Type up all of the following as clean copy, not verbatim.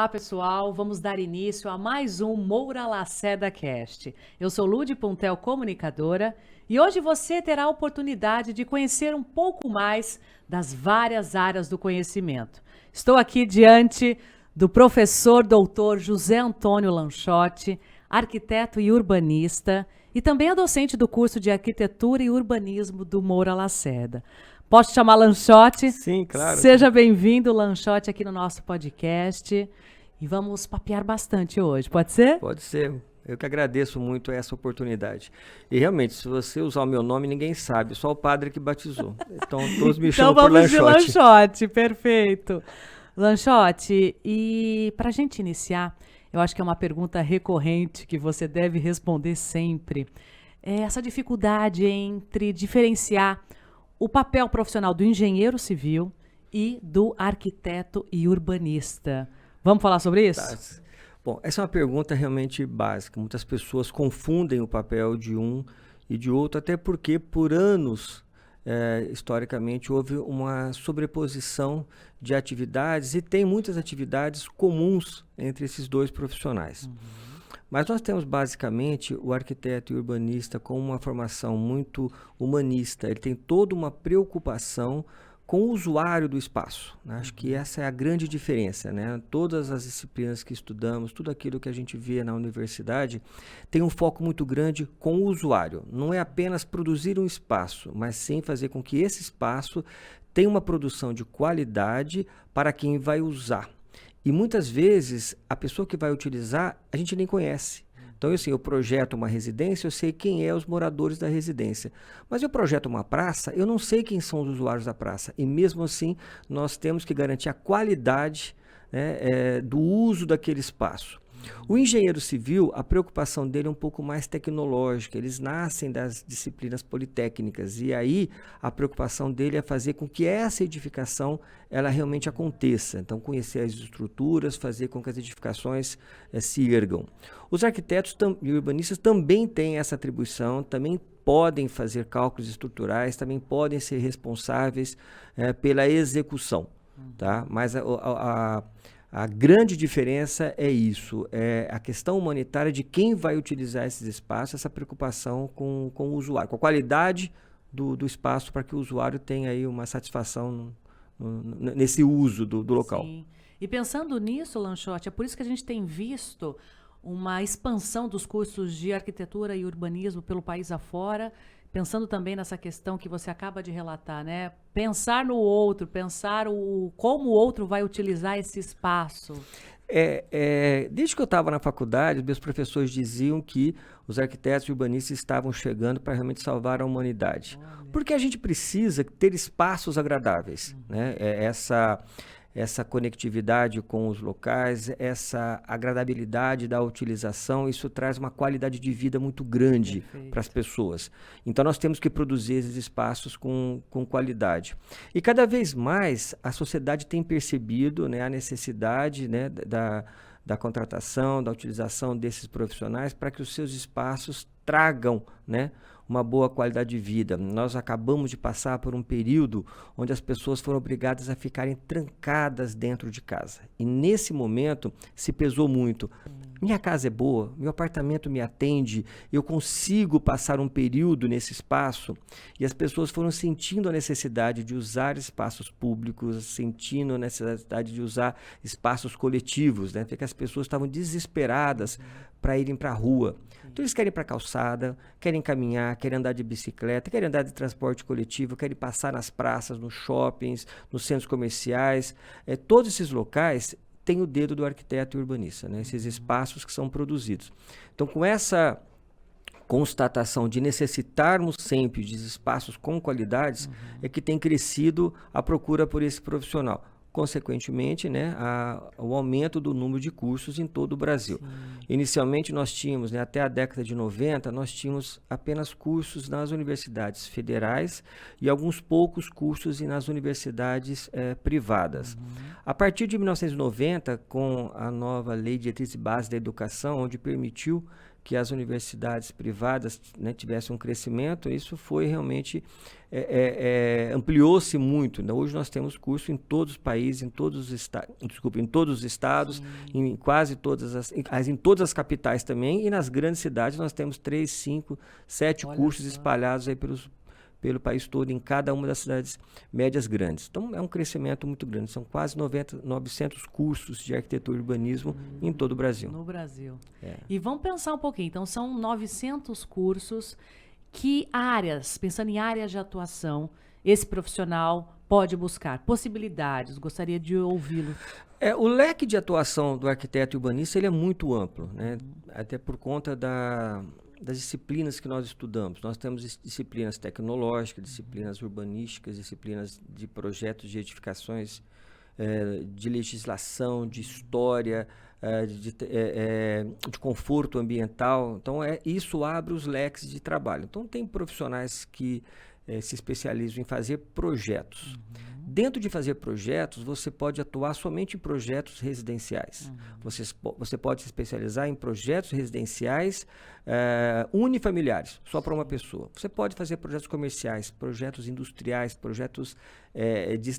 Olá, pessoal. Vamos dar início a mais um Moura Lacerda Cast. Eu sou Lude Puntel, comunicadora, e hoje você terá a oportunidade de conhecer um pouco mais das várias áreas do conhecimento. Estou aqui diante do professor doutor José Antônio Lanchotti, arquiteto e urbanista, e também é docente do curso de Arquitetura e Urbanismo do Moura Lacerda. Posso te chamar Lanchotti? Sim, claro. Seja bem-vindo, Lanchotti, aqui no nosso podcast. E vamos papear bastante hoje, pode ser? Pode ser. Eu que agradeço muito essa oportunidade. E realmente, se você usar o meu nome, ninguém sabe, só o padre que batizou. Então todos me chamam por Lanchotti. Então vamos de Lanchotti, perfeito. Lanchotti, e para a gente iniciar, eu acho que é uma pergunta recorrente que você deve responder sempre. É essa dificuldade entre diferenciar o papel profissional do engenheiro civil e do arquiteto e urbanista. Vamos falar sobre isso? Tá. Bom, essa é uma pergunta realmente básica. Muitas pessoas confundem o papel de um e de outro, até porque por anos, historicamente, houve uma sobreposição de atividades e tem muitas atividades comuns entre esses dois profissionais. Mas nós temos basicamente o arquiteto e o urbanista com uma formação muito humanista. Ele tem toda uma preocupação com o usuário do espaço, né? Acho que essa é a grande diferença, né? Todas as disciplinas que estudamos, tudo aquilo que a gente vê na universidade, tem um foco muito grande com o usuário. Não é apenas produzir um espaço, mas sim fazer com que esse espaço tenha uma produção de qualidade para quem vai usar. E muitas vezes, a pessoa que vai utilizar, a gente nem conhece. Então, assim, eu projeto uma residência, eu sei quem é os moradores da residência. Mas eu projeto uma praça, eu não sei quem são os usuários da praça. E mesmo assim, nós temos que garantir a qualidade, né, do uso daquele espaço. O engenheiro civil, a preocupação dele é um pouco mais tecnológica, eles nascem das disciplinas politécnicas e aí a preocupação dele é fazer com que essa edificação ela realmente aconteça. Então, conhecer as estruturas, fazer com que as edificações se ergam. Os arquitetos e urbanistas também têm essa atribuição, também podem fazer cálculos estruturais, também podem ser responsáveis pela execução, tá? Mas a grande diferença é isso, é a questão humanitária de quem vai utilizar esses espaços, essa preocupação com o usuário, com a qualidade do espaço para que o usuário tenha aí uma satisfação nesse uso do local. Sim. E pensando nisso, Lanchotti, é por isso que a gente tem visto uma expansão dos cursos de arquitetura e urbanismo pelo país afora, pensando também nessa questão que você acaba de relatar, né? Pensar no outro, pensar como o outro vai utilizar esse espaço. Desde que eu estava na faculdade, meus professores diziam que os arquitetos e urbanistas estavam chegando para realmente salvar a humanidade. Olha. Porque a gente precisa ter espaços agradáveis, né? Essa conectividade com os locais, essa agradabilidade da utilização, isso traz uma qualidade de vida muito grande para as pessoas. Então, nós temos que produzir esses espaços com qualidade. E cada vez mais a sociedade tem percebido, né, a necessidade, né, da contratação, da utilização desses profissionais para que os seus espaços tragam, né, uma boa qualidade de vida. Nós acabamos de passar por um período onde as pessoas foram obrigadas a ficarem trancadas dentro de casa. E nesse momento se pesou muito. Minha casa é boa, meu apartamento me atende, eu consigo passar um período nesse espaço. E as pessoas foram sentindo a necessidade de usar espaços públicos, sentindo a necessidade de usar espaços coletivos, né? Porque as pessoas estavam desesperadas para irem para a rua. Então eles querem ir para a calçada, querem caminhar, querem andar de bicicleta, querem andar de transporte coletivo, querem passar nas praças, nos shoppings, nos centros comerciais. Todos esses locais têm o dedo do arquiteto e urbanista, né? Esses espaços que são produzidos. Então, com essa constatação de necessitarmos sempre de espaços com qualidades, é que tem crescido a procura por esse profissional. Consequentemente, né, o aumento do número de cursos em todo o Brasil. Sim. Inicialmente nós tínhamos, né, até a década de 90, nós tínhamos apenas cursos nas universidades federais e alguns poucos cursos nas universidades privadas. A partir de 1990, com a nova Lei de Diretrizes e Bases da Educação, onde permitiu que as universidades privadas, né, tivessem um crescimento, isso foi realmente, ampliou-se muito, né? Hoje nós temos curso em todos os países, em todos os estados, em quase em todas as capitais também, e nas grandes cidades nós temos 3, 5, 7 Olha cursos só. espalhados aí pelo país todo, em cada uma das cidades médias grandes. Então, é um crescimento muito grande. São quase 900 cursos de arquitetura e urbanismo em todo o Brasil. No Brasil. É. E vamos pensar um pouquinho. Então, são 900 cursos. Que áreas, pensando em áreas de atuação, esse profissional pode buscar? Possibilidades, gostaria de ouvi-lo. O leque de atuação do arquiteto e urbanista ele é muito amplo, né? Até por conta das disciplinas que nós estudamos. Nós temos disciplinas tecnológicas, disciplinas urbanísticas, disciplinas de projetos de edificações, de legislação, de história, de conforto ambiental. Então, isso abre os leques de trabalho. Então, tem profissionais que se especializam em fazer projetos. Dentro de fazer projetos, você pode atuar somente em projetos residenciais. Você pode se especializar em projetos residenciais unifamiliares, só para uma pessoa. Você pode fazer projetos comerciais, projetos industriais, projetos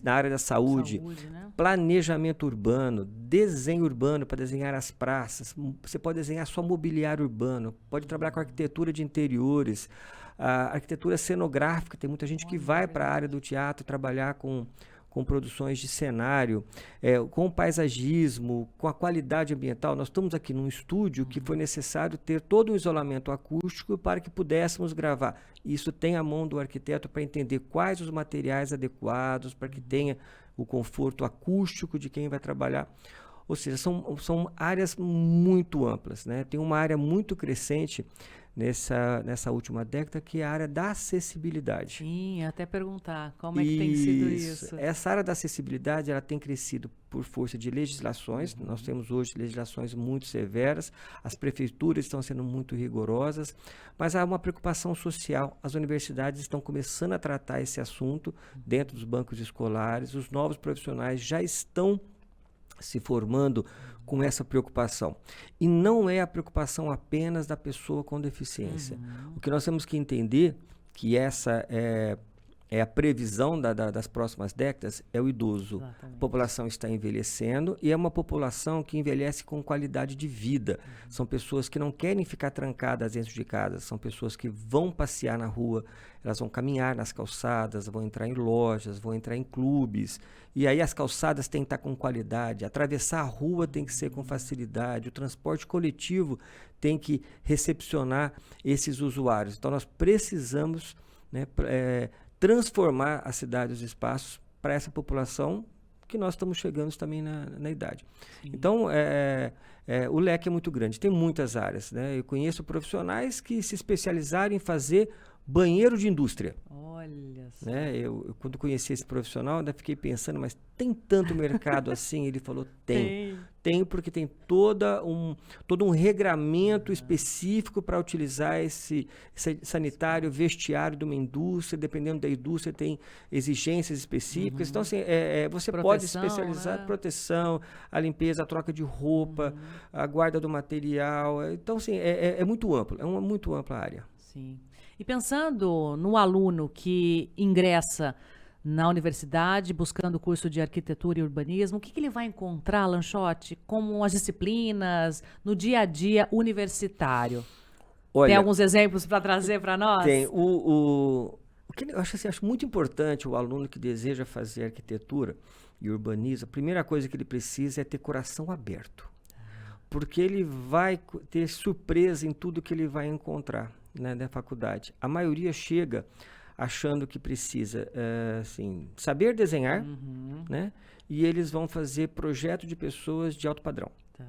na área da saúde, né? Planejamento urbano, desenho urbano para desenhar as praças. Você pode desenhar só mobiliário urbano, pode trabalhar com arquitetura de interiores, a arquitetura cenográfica. Tem muita gente que vai para a área do teatro trabalhar com produções de cenário, com paisagismo, com a qualidade ambiental. Nós estamos aqui num estúdio que foi necessário ter todo um isolamento acústico para que pudéssemos gravar. Isso tem a mão do arquiteto para entender quais os materiais adequados, para que tenha o conforto acústico de quem vai trabalhar. Ou seja, são áreas muito amplas, né? Tem uma área muito crescente nessa última década, que é a área da acessibilidade. Sim, até perguntar como é que tem sido isso. Essa área da acessibilidade ela tem crescido por força de legislações. Nós temos hoje legislações muito severas, as prefeituras estão sendo muito rigorosas, mas há uma preocupação social. As universidades estão começando a tratar esse assunto dentro dos bancos escolares, os novos profissionais já estão se formando com essa preocupação. E não é a preocupação apenas da pessoa com deficiência. O que nós temos que entender, que essa é a previsão das próximas décadas, é o idoso. Exatamente. A população está envelhecendo e é uma população que envelhece com qualidade de vida. São pessoas que não querem ficar trancadas dentro de casa, são pessoas que vão passear na rua, elas vão caminhar nas calçadas, vão entrar em lojas, vão entrar em clubes. E aí as calçadas têm que estar com qualidade, atravessar a rua tem que ser com facilidade, o transporte coletivo tem que recepcionar esses usuários. Então nós precisamos, né, transformar a cidade e os espaços para essa população que nós estamos chegando também na idade. Sim. Então, o leque é muito grande, tem muitas áreas, né? Eu conheço profissionais que se especializaram em fazer banheiro de indústria. Olha só. Né? Eu quando conheci esse profissional, ainda fiquei pensando, mas tem tanto mercado assim? Ele falou, tem porque tem todo um regramento específico para utilizar esse sanitário, vestiário de uma indústria. Dependendo da indústria, tem exigências específicas. Então, assim, você pode especializar, né? Proteção, a limpeza, a troca de roupa, a guarda do material. Então, assim, é muito amplo, é uma muito ampla área. Sim. E pensando no aluno que ingressa na universidade, buscando o curso de arquitetura e urbanismo, o que ele vai encontrar, Lanchotti, como as disciplinas, no dia a dia universitário? Olha, tem alguns exemplos para trazer para nós? Tem. O que eu acho muito importante, o aluno que deseja fazer arquitetura e urbanismo, a primeira coisa que ele precisa é ter coração aberto. Porque ele vai ter surpresa em tudo que ele vai encontrar, né, na faculdade. A maioria chega achando que precisa saber desenhar, né, e eles vão fazer projeto de pessoas de alto padrão. Tá.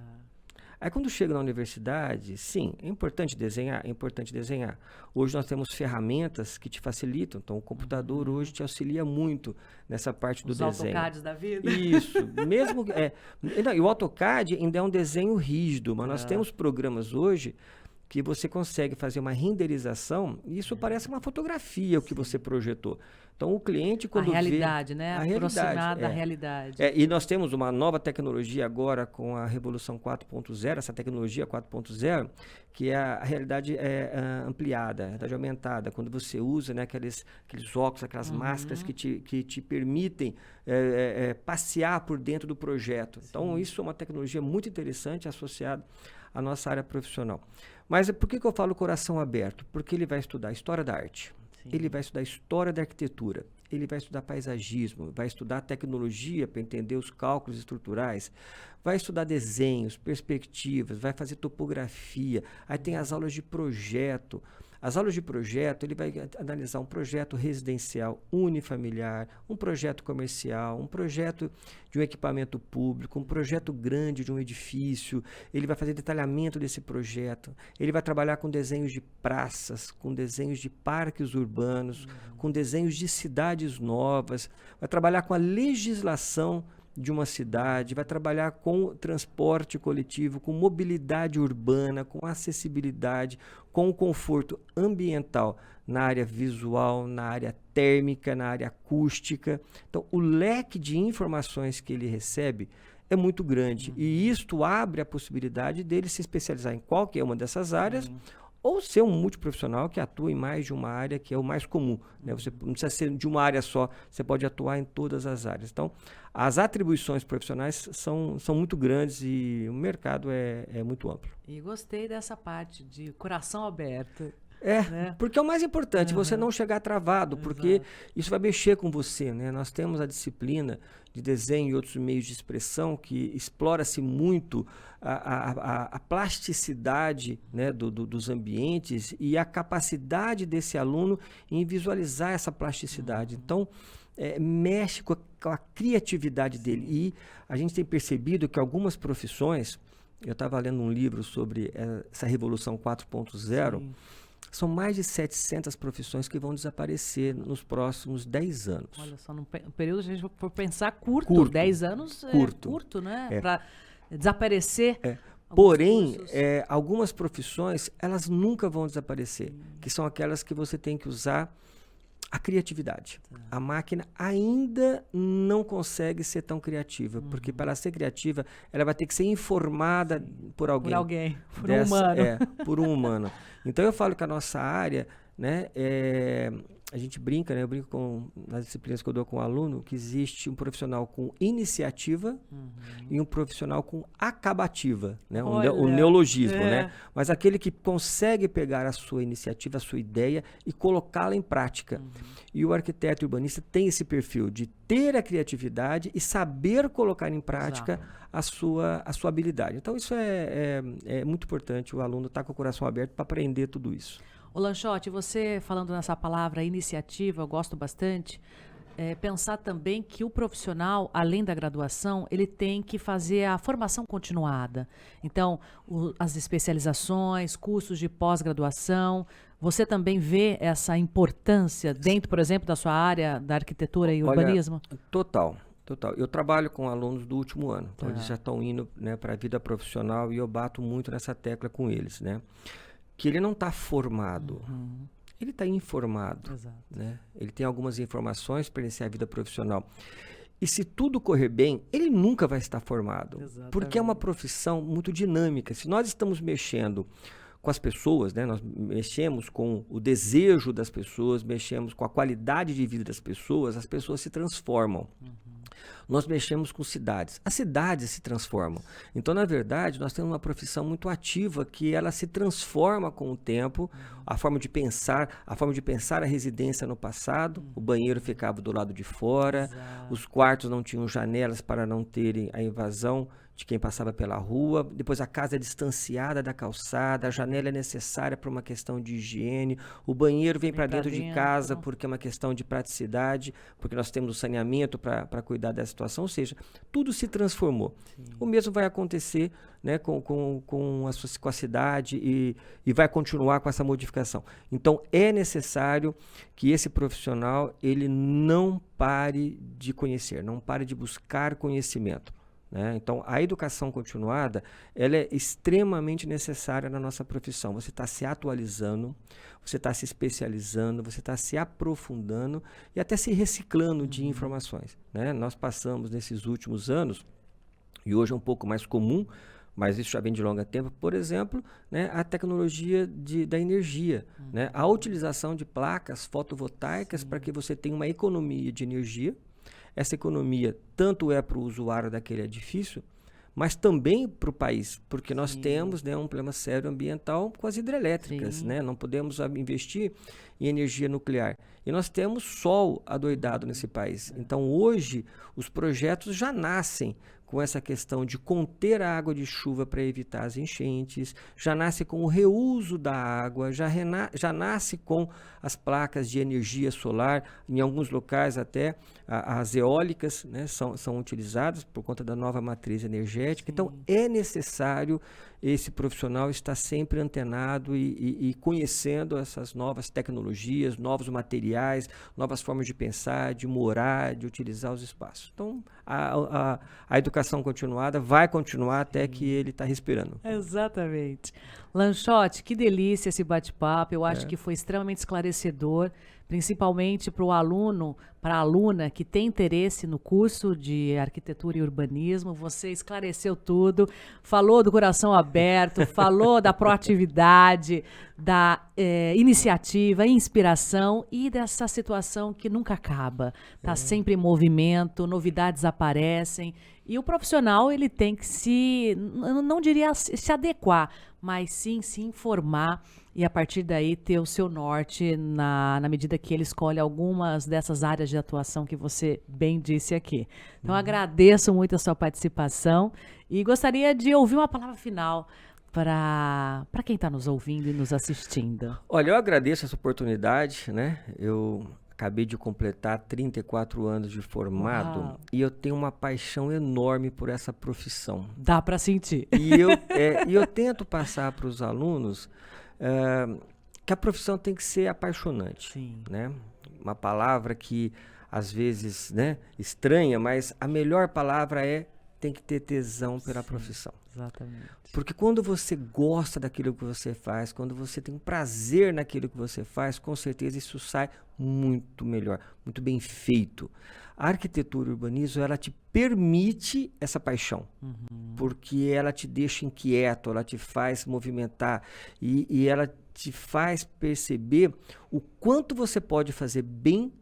Aí quando chega na universidade, sim, é importante desenhar, é importante desenhar. Hoje nós temos ferramentas que te facilitam, então o computador hoje te auxilia muito nessa parte do desenho. Os AutoCADs da vida. Isso, mesmo e o AutoCAD ainda é um desenho rígido, mas nós temos programas hoje que você consegue fazer uma renderização e isso parece uma fotografia o que você projetou. Então, o cliente, quando realidade, vê... né? A Aproximar realidade, da realidade. E nós temos uma nova tecnologia agora com a Revolução 4.0, essa tecnologia 4.0, que é a realidade ampliada, a realidade aumentada, quando você usa, né, aqueles óculos, aquelas máscaras que te permitem passear por dentro do projeto. Sim. Então, isso é uma tecnologia muito interessante associada à nossa área profissional. Mas por que eu falo coração aberto? Porque ele vai estudar história da arte. Sim. Ele vai estudar história da arquitetura, ele vai estudar paisagismo, vai estudar tecnologia para entender os cálculos estruturais, vai estudar desenhos, perspectivas, vai fazer topografia, aí tem as aulas de projeto. As aulas de projeto, ele vai analisar um projeto residencial unifamiliar, um projeto comercial, um projeto de um equipamento público, um projeto grande de um edifício, ele vai fazer detalhamento desse projeto, ele vai trabalhar com desenhos de praças, com desenhos de parques urbanos, com desenhos de cidades novas, vai trabalhar com a legislação de uma cidade, vai trabalhar com transporte coletivo, com mobilidade urbana, com acessibilidade, com o conforto ambiental na área visual, na área térmica, na área acústica. Então, o leque de informações que ele recebe é muito grande e isto abre a possibilidade dele se especializar em qualquer uma dessas áreas ou ser um multiprofissional que atua em mais de uma área, que é o mais comum, né? Você não precisa ser de uma área só, você pode atuar em todas as áreas. Então, as atribuições profissionais são muito grandes e o mercado é muito amplo. E gostei dessa parte de coração aberto. Né? Porque é o mais importante, você não chegar travado, porque isso vai mexer com você, né? Nós temos a disciplina de desenho e outros meios de expressão que explora-se muito a plasticidade, né, dos ambientes e a capacidade desse aluno em visualizar essa plasticidade. Então, mexe com a criatividade dele. E a gente tem percebido que algumas profissões, eu estava lendo um livro sobre essa Revolução 4.0, são mais de 700 profissões que vão desaparecer nos próximos 10 anos. Olha só, num período, a gente for pensar curto. 10 anos é curto, né? Para desaparecer. Porém, algumas profissões, elas nunca vão desaparecer, que são aquelas que você tem que usar a criatividade. A máquina ainda não consegue ser tão criativa, porque para ela ser criativa, ela vai ter que ser informada por alguém. Por um humano. Por um humano. Então eu falo que a nossa área, né, a gente brinca, né, eu brinco nas disciplinas que eu dou com o aluno, que existe um profissional com iniciativa e um profissional com acabativa, né, um neologismo, né? Mas aquele que consegue pegar a sua iniciativa, a sua ideia e colocá-la em prática. E o arquiteto urbanista tem esse perfil de ter a criatividade e saber colocar em prática a sua habilidade. Então isso é muito importante, o aluno estar com o coração aberto para aprender tudo isso. Ô Lanchotti, você falando nessa palavra iniciativa, eu gosto bastante, pensar também que o profissional, além da graduação, ele tem que fazer a formação continuada. Então, as especializações, cursos de pós-graduação, você também vê essa importância dentro, por exemplo, da sua área da arquitetura e urbanismo? Total. Eu trabalho com alunos do último ano, então eles já estão indo, né, para a vida profissional e eu bato muito nessa tecla com eles, né? Que ele não está formado, ele está informado, né? Ele tem algumas informações para iniciar a vida profissional. E se tudo correr bem, ele nunca vai estar formado, porque é uma profissão muito dinâmica. Se nós estamos mexendo com as pessoas, né? Nós mexemos com o desejo das pessoas, mexemos com a qualidade de vida das pessoas, as pessoas se transformam. Nós mexemos com cidades. As cidades se transformam. Então, na verdade, nós temos uma profissão muito ativa que ela se transforma com o tempo. A forma de pensar a residência no passado. O banheiro ficava do lado de fora. Os quartos não tinham janelas para não terem a invasão de quem passava pela rua. Depois a casa é distanciada da calçada, a janela é necessária para uma questão de higiene, o banheiro vem para dentro de casa porque é uma questão de praticidade, porque nós temos o saneamento para cuidar dessa situação, ou seja, tudo se transformou. O mesmo vai acontecer, né, com a cidade e vai continuar com essa modificação. Então é necessário que esse profissional ele não pare de conhecer, não pare de buscar conhecimento. né? Então, a educação continuada, ela é extremamente necessária na nossa profissão. Você está se atualizando, você está se especializando, você está se aprofundando e até se reciclando de informações, né? Nós passamos nesses últimos anos, e hoje é um pouco mais comum, mas isso já vem de longo tempo, por exemplo, né, a tecnologia da energia, né? A utilização de placas fotovoltaicas para que você tenha uma economia de energia. Essa economia tanto é para o usuário daquele edifício, mas também para o país, porque nós temos, né, um problema sério ambiental com as hidrelétricas, né? Não podemos investir em energia nuclear. E nós temos sol adoidado nesse país. Então, hoje, os projetos já nascem com essa questão de conter a água de chuva para evitar as enchentes, já nasce com o reuso da água, já nasce com as placas de energia solar, em alguns locais até as eólicas, né, são utilizadas por conta da nova matriz energética. Então, é necessário esse profissional estar sempre antenado e conhecendo essas novas tecnologias, novos materiais, novas formas de pensar, de morar, de utilizar os espaços. Então, a educação continuada vai continuar até que ele está respirando. Exatamente. Lanchotti, que delícia esse bate-papo. Eu acho que foi extremamente esclarecedor, principalmente para o aluno, para a aluna que tem interesse no curso de arquitetura e urbanismo. Você esclareceu tudo, falou do coração aberto, falou da proatividade, da iniciativa, inspiração e dessa situação que nunca acaba. Está sempre em movimento, novidades aparecem. E o profissional, ele tem que não diria se adequar, mas sim se informar e a partir daí ter o seu norte na medida que ele escolhe algumas dessas áreas de atuação que você bem disse aqui. Então, agradeço muito a sua participação e gostaria de ouvir uma palavra final para quem está nos ouvindo e nos assistindo. Olha, eu agradeço essa oportunidade, né? Eu acabei de completar 34 anos de formado. Uau. E eu tenho uma paixão enorme por essa profissão. Dá para sentir. E eu tento passar para os alunos que a profissão tem que ser apaixonante. Sim. Né? Uma palavra que às vezes, né, estranha, mas a melhor palavra tem que ter tesão pela profissão. Exatamente. Porque quando você gosta daquilo que você faz, quando você tem um prazer naquilo que você faz, com certeza isso sai muito melhor, muito bem feito. A arquitetura e o urbanismo, ela te permite essa paixão, porque ela te deixa inquieto, ela te faz movimentar e ela te faz perceber o quanto você pode fazer bem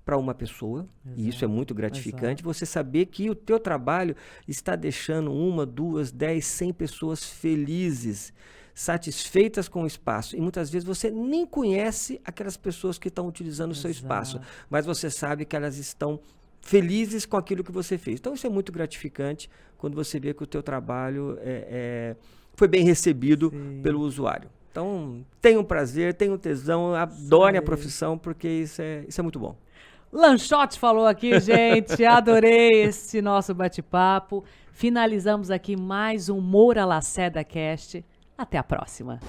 para uma pessoa. Exato. E isso é muito gratificante. Exato. Você saber que o teu trabalho está deixando 1, 2, 10, 100 pessoas felizes, satisfeitas com o espaço. E muitas vezes você nem conhece aquelas pessoas que estão utilizando o seu espaço, mas você sabe que elas estão felizes com aquilo que você fez. Então isso é muito gratificante quando você vê que o teu trabalho foi bem recebido pelo usuário. Então, tenham prazer, tenham tesão, adorem a profissão, porque isso é muito bom. Lanchotti falou aqui, gente. Adorei esse nosso bate-papo. Finalizamos aqui mais um Moura Lacerda Cast. Até a próxima.